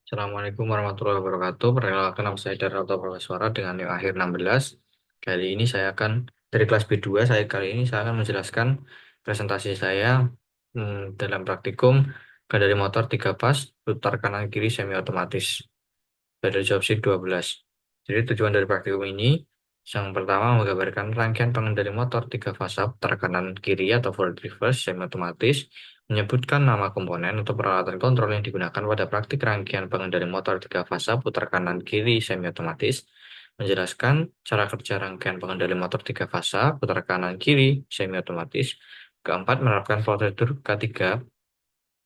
Assalamualaikum warahmatullahi wabarakatuh. Perkenalkan nama saya Darto Suara dengan NIM akhir 16. Kali ini saya akan dari kelas B2, saya akan menjelaskan presentasi saya dalam praktikum kendali motor 3 pas putar kanan kiri semi otomatis pada job sheet 12. Jadi tujuan dari praktikum ini yang pertama menggambarkan rangkaian pengendali motor 3 fasa putar kanan kiri atau forward reverse semi otomatis, menyebutkan nama komponen atau peralatan kontrol yang digunakan pada praktik rangkaian pengendali motor 3 fasa putar kanan kiri semi otomatis, menjelaskan cara kerja rangkaian pengendali motor 3 fasa putar kanan kiri semi otomatis. Keempat, menerapkan prosedur ketiga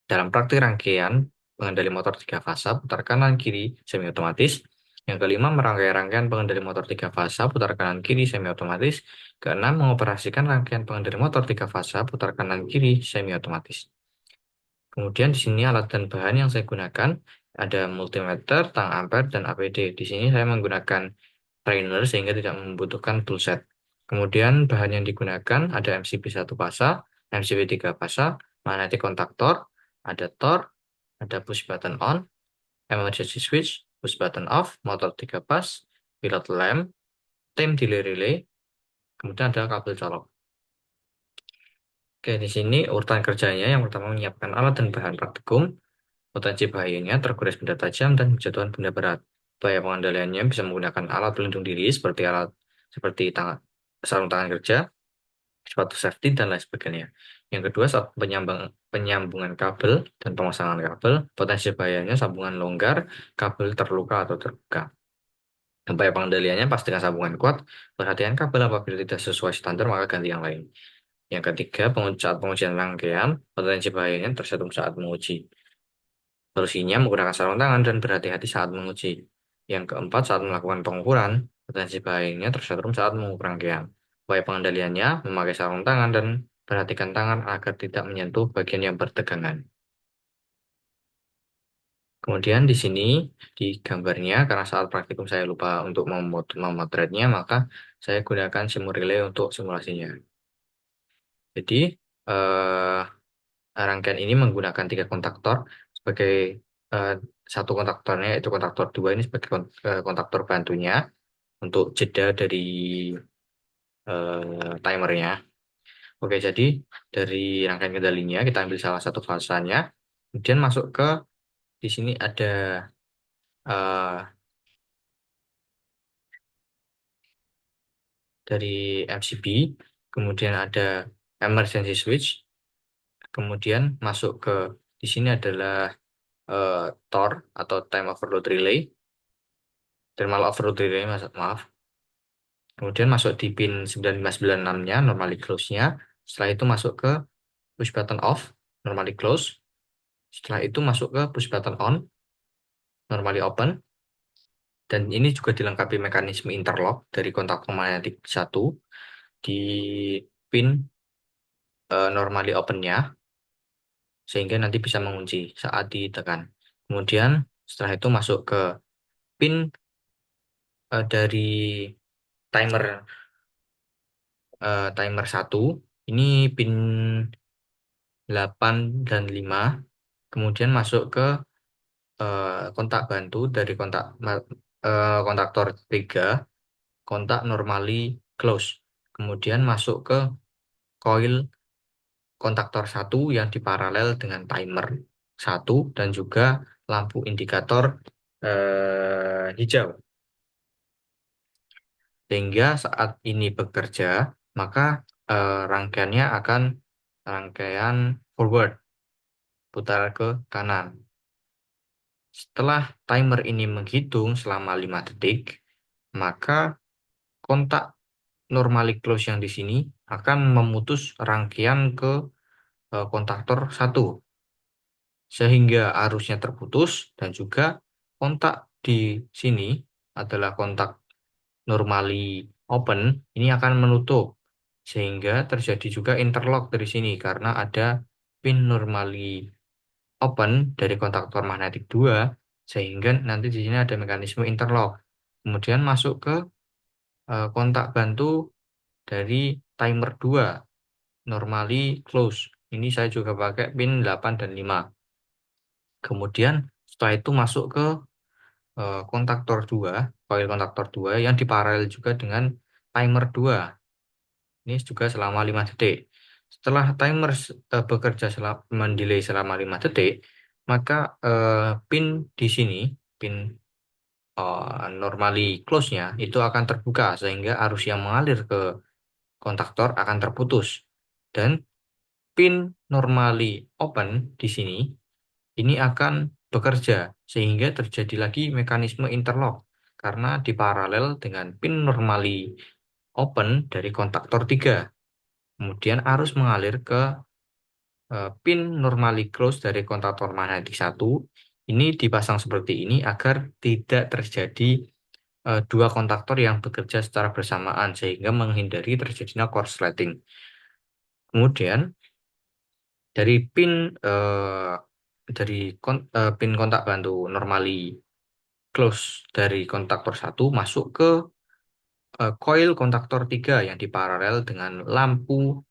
dalam praktik rangkaian pengendali motor 3 fasa putar kanan kiri semi otomatis. Yang kelima, merangkai rangkaian pengendali motor 3 fasa putar kanan kiri semi otomatis. Keenam, mengoperasikan rangkaian pengendali motor 3 fasa putar kanan kiri semi otomatis. Kemudian di sini alat dan bahan yang saya gunakan ada multimeter, tang ampere, dan APD. Di sini saya menggunakan trainer sehingga tidak membutuhkan toolset. Kemudian bahan yang digunakan ada MCB 1 fasa, MCB 3 fasa, magnetic kontaktor, ada Tor, ada push button on, emergency switch, push button off, motor 3 pas, pilot lamp, time delay relay, kemudian ada kabel colok. Oke, di sini urutan kerjanya yang pertama menyiapkan alat dan bahan praktikum, potensi bahayanya, tergores benda tajam, dan jatuhan benda berat. Upaya pengendaliannya bisa menggunakan alat pelindung diri seperti sarung tangan kerja, sepatu safety, dan lain sebagainya. Yang kedua, saat penyambungan kabel dan pemasangan kabel, potensi bahayanya sambungan longgar, kabel terluka atau terbuka. Upaya pengendaliannya pastikan sambungan kuat, perhatian kabel apabila tidak sesuai standar maka ganti yang lain. Yang ketiga, saat pengujian rangkaian, potensi bahayanya tersetrum saat menguji. Solusinya menggunakan sarung tangan dan berhati-hati saat menguji. Yang keempat, saat melakukan pengukuran, potensi bahayanya tersetrum saat mengukur rangkaian. Upaya pengendaliannya memakai sarung tangan dan perhatikan tangan agar tidak menyentuh bagian yang bertegangan. Kemudian di sini di gambarnya, karena saat praktikum saya lupa untuk memotretnya, maka saya gunakan Simulrelay untuk simulasinya. Jadi eh, rangkaian ini menggunakan 3 kontaktor sebagai eh, satu kontaktornya yaitu kontaktor 2 ini sebagai kontaktor bantunya untuk jeda dari timernya. Oke, jadi dari rangkaian kendalinya kita ambil salah satu fasanya, kemudian masuk ke di sini ada eh, dari MCB, kemudian ada emergency switch, kemudian masuk ke di sini adalah eh, TOR atau time overload relay, thermal overload relay, maaf. Kemudian masuk di pin 9596-nya, normally close-nya. Setelah itu masuk ke push button off, normally close. Setelah itu masuk ke push button on, normally open. Dan ini juga dilengkapi mekanisme interlock dari kontak magnetik 1 di pin normally open-nya, sehingga nanti bisa mengunci saat ditekan. Kemudian setelah itu masuk ke pin dari timer timer 1. Ini pin 8 dan 5. Kemudian masuk ke kontak bantu dari kontaktor 3, kontak normally close. Kemudian masuk ke coil kontaktor 1 yang diparalel dengan timer 1 dan juga lampu indikator hijau. Sehingga saat ini bekerja, maka rangkaiannya akan rangkaian forward, putar ke kanan. Setelah timer ini menghitung selama 5 detik, maka kontak normally close yang di sini akan memutus rangkaian ke kontaktor 1, sehingga arusnya terputus dan juga kontak di sini adalah kontak normally open, ini akan menutup, sehingga terjadi juga interlock dari sini karena ada pin normally open dari kontaktor magnetik 2, sehingga nanti di sini ada mekanisme interlock. Kemudian masuk ke kontak bantu dari timer 2, normally close. Ini saya juga pakai pin 8 dan 5. Kemudian Setelah itu masuk ke kontaktor 2, coil kontaktor 2 yang diparalel juga dengan timer 2. Ini juga selama 5 detik. Setelah timer bekerja mendelay selama 5 detik, maka pin di sini, pin normally close-nya itu akan terbuka sehingga arus yang mengalir ke kontaktor akan terputus. Dan pin normally open di sini ini akan bekerja sehingga terjadi lagi mekanisme interlock karena diparalel dengan pin normally open dari kontaktor 3. Kemudian arus mengalir ke pin normally close dari kontaktor magnetik 1. Ini dipasang seperti ini agar tidak terjadi dua kontaktor yang bekerja secara bersamaan sehingga menghindari terjadinya korsleting. Kemudian dari pin eh, pin kontak bantu normally close dari kontaktor 1 masuk ke coil kontaktor 3 yang diparalel dengan lampu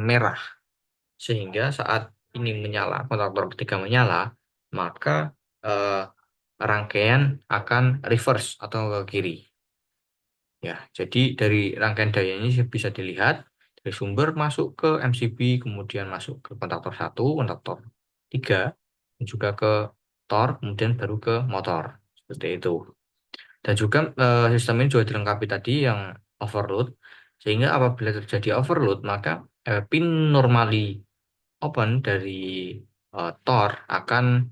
merah. Sehingga saat ini menyala, kontaktor ketiga menyala, maka eh, rangkaian akan reverse atau ke kiri. Ya, jadi dari rangkaian daya ini bisa dilihat dari sumber masuk ke MCB, kemudian masuk ke kontaktor 1, kontaktor 3, dan juga ke tor, kemudian baru ke motor. Seperti itu. Dan juga sistem ini juga dilengkapi tadi yang overload, sehingga apabila terjadi overload, maka pin normally open dari tor akan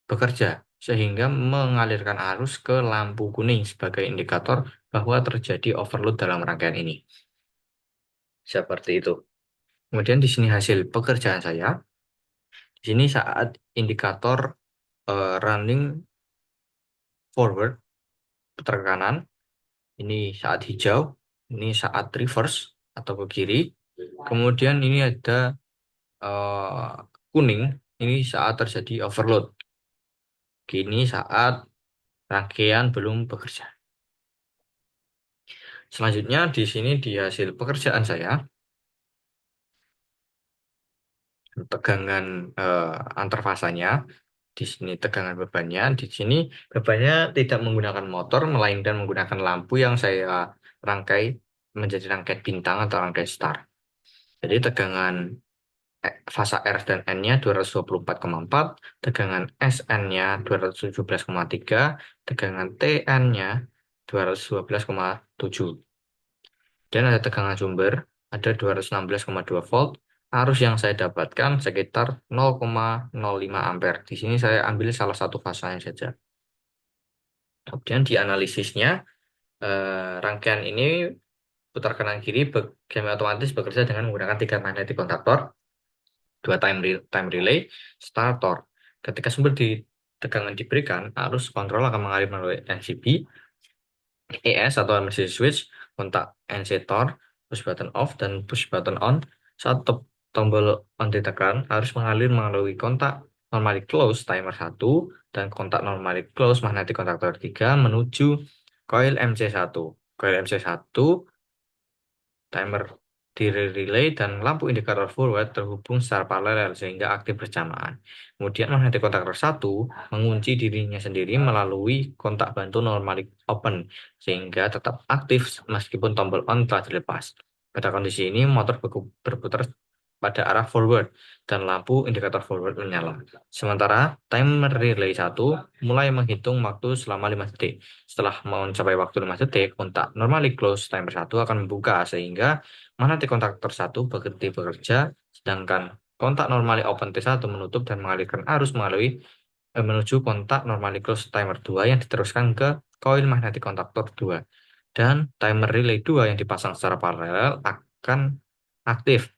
bekerja sehingga mengalirkan arus ke lampu kuning sebagai indikator bahwa terjadi overload dalam rangkaian ini. Seperti itu. Kemudian di sini hasil pekerjaan saya. Di sini saat indikator running forward putar ke kanan, ini saat hijau, ini saat reverse atau ke kiri. Kemudian ini ada eh, kuning, ini saat terjadi overload. Kini saat rangkaian belum bekerja. Selanjutnya di sini di hasil pekerjaan saya, tegangan antar fasanya, di sini tegangan bebannya, di sini bebannya tidak menggunakan motor, melainkan menggunakan lampu yang saya rangkai menjadi rangkaian bintang atau rangkaian star. Jadi tegangan fasa R dan N-nya 224,4, tegangan SN-nya 217,3, tegangan TN-nya 212,7. Dan ada tegangan sumber, ada 216,2 volt. Arus yang saya dapatkan sekitar 0,05 ampere. Di sini saya ambil salah satu fasanya saja. Kemudian di analisisnya, rangkaian ini putar kanan kiri semi otomatis bekerja dengan menggunakan tiga magnetic kontaktor, dua time relay, starter. Ketika sumber di tegangan diberikan, arus kontrol akan mengalir melalui NCB, ES atau emergency switch, kontak NC tor, push button off dan push button on. Saat tombol on ditekan, harus mengalir melalui kontak normally close timer 1 dan kontak normally close magnetic kontaktor 3 menuju coil MC1. Coil MC1 timer di relay dan lampu indikator forward terhubung secara paralel sehingga aktif bersamaan. Kemudian magnetic kontaktor 1 mengunci dirinya sendiri melalui kontak bantu normally open sehingga tetap aktif meskipun tombol on telah dilepas. Pada kondisi ini motor berputar pada arah forward dan lampu indikator forward menyala. Sementara timer relay 1 mulai menghitung waktu selama 5 detik. Setelah mencapai waktu 5 detik, kontak normally close timer 1 akan membuka sehingga magnetic kontaktor 1 berhenti bekerja, sedangkan kontak normally open T1 menutup dan mengalirkan arus menuju kontak normally close timer 2 yang diteruskan ke koil magnetic kontaktor 2. Dan timer relay 2 yang dipasang secara paralel akan aktif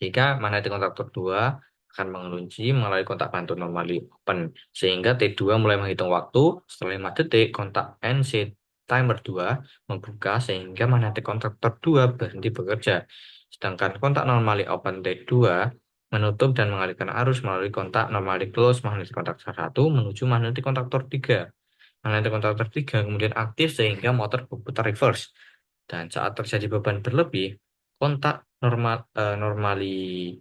jika magnetic kontaktor 2 akan mengunci melalui kontak bantu normally open. Sehingga T2 mulai menghitung waktu. Setelah 5 detik, kontak NC timer 2 membuka sehingga magnetic kontaktor 2 berhenti bekerja. Sedangkan kontak normally open T2 menutup dan mengalirkan arus melalui kontak normally close magnetic kontaktor 1 menuju magnetic kontaktor 3. Magnetic kontaktor 3 kemudian aktif sehingga motor berputar reverse. Dan saat terjadi beban berlebih, kontak normally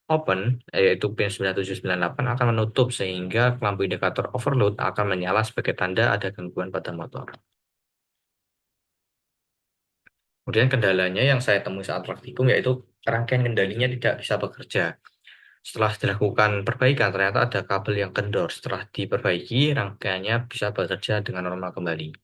open, yaitu pin 9798 akan menutup sehingga lampu indikator overload akan menyala sebagai tanda ada gangguan pada motor. Kemudian kendalanya yang saya temui saat praktikum yaitu rangkaian kendalinya tidak bisa bekerja. Setelah dilakukan perbaikan, ternyata ada kabel yang kendor. Setelah diperbaiki, rangkaiannya bisa bekerja dengan normal kembali.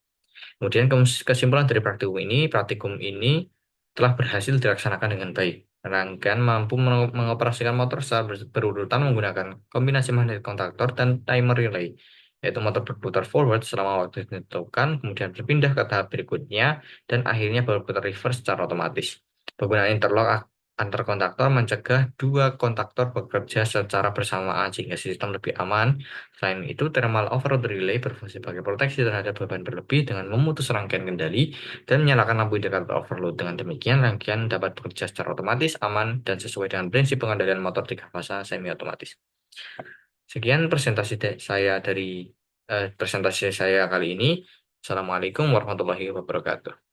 Kemudian kesimpulan dari praktikum ini telah berhasil dilaksanakan dengan baik. Rangkaian mampu mengoperasikan motor secara berurutan menggunakan kombinasi magnet kontaktor dan timer relay, yaitu motor berputar forward selama waktu ditentukan, kemudian berpindah ke tahap berikutnya, dan akhirnya berputar reverse secara otomatis. Penggunaan interlock antar kontaktor mencegah dua kontaktor bekerja secara bersamaan sehingga sistem lebih aman. Selain itu, thermal overload relay berfungsi sebagai proteksi terhadap beban berlebih dengan memutus rangkaian kendali dan menyalakan lampu indikator overload. Dengan demikian, rangkaian dapat bekerja secara otomatis, aman, dan sesuai dengan prinsip pengendalian motor tiga fasa semi otomatis. Sekian presentasi saya kali ini. Assalamualaikum warahmatullahi wabarakatuh.